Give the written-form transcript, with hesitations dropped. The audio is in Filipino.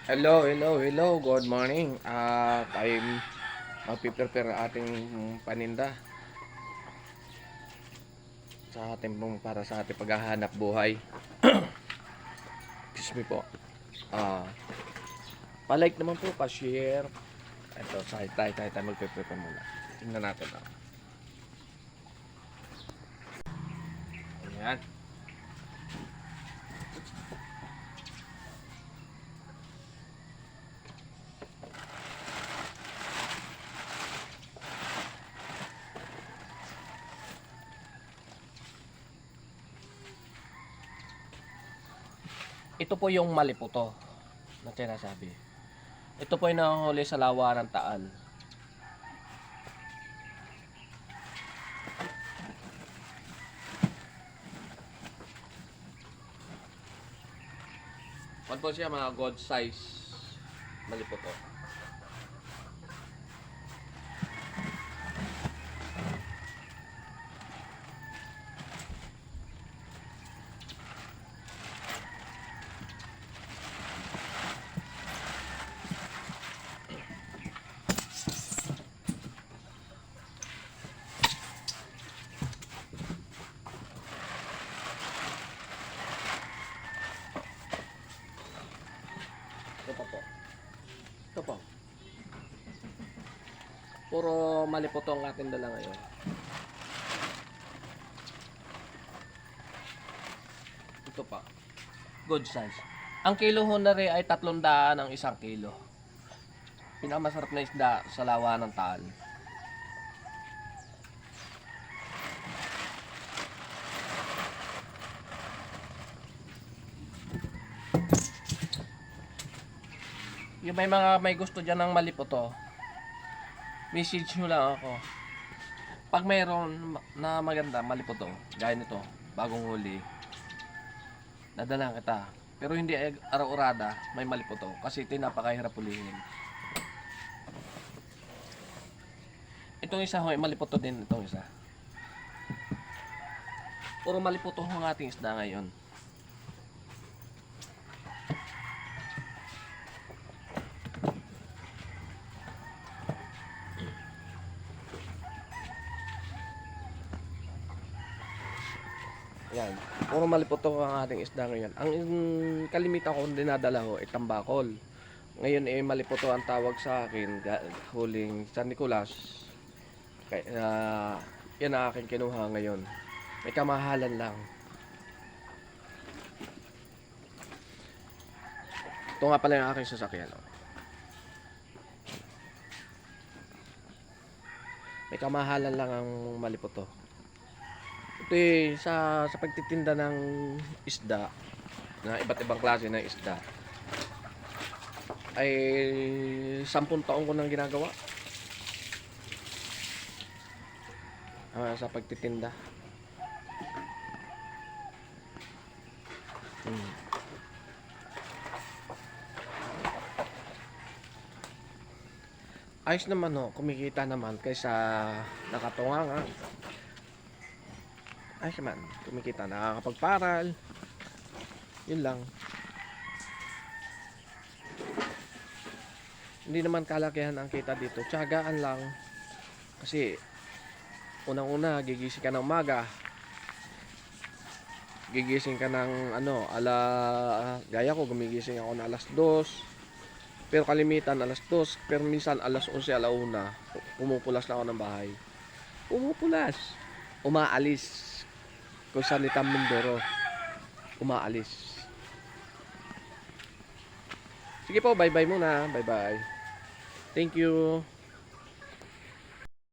Hello. Good morning. Tayo magpiprepare ating paninda para sa ating paghahanap buhay. Excuse me po. Ah, pa-like naman po, pa-share. Ito, tayo magpiprepare muna. Tingnan natin. Ayan. Ito po yung maliputo na sinasabi. Ito po yung nahuli sa lawa ng Taal. Ano po siya, mga god size maliputo. Ito po. Puro maliputo ang ating dala ngayon. Ito pa. Good size. Ang kilo ho na rin ay 300 ang isang kilo. Pinakamasarap na isda sa lawa ng Taal. Yung may gusto dyan ng maliputo, message nyo lang ako. Pag mayroon na maganda maliputo, gaya nito, bagong huli, dadalan kita. Pero hindi araw-urada may maliputo kasi ito napakahirap ulihin. Itong isa ho, maliputo din itong isa. Puro maliputo ang ating isda ngayon. Yan. Puro maliputo ang ating isda ngayon. Ang kalimitan ko dinadala ho ay tambakol. Ngayon ay maliputo ang tawag sa akin huling San Nicolas. Kaya yan ang aking kinuha ngayon. May kamahalan lang. Ito nga pala yung aking sasakyan. May kamahalan lang ang maliputo. Ito sa pagtitinda ng isda, na iba't ibang klase ng isda, ay 10 taon ko nang ginagawa. Sa pagtitinda. Ayos naman kumikita naman kaysa nakatunganga. Ayos naman, kumikita, nakakapagparal. Yun lang. Hindi naman kalakihan ang kita dito. Tiyagaan lang. Kasi unang-una gigising ka ng umaga. Gigising ka ng gaya ko gumigising ako na alas 2. Pero kalimitan alas 2, pero minsan alas 11, alauna, pumupulas na ako ng bahay. Umaalis. Kung saan itang Mindoro, umaalis. Sige po, bye-bye muna. Bye-bye. Thank you.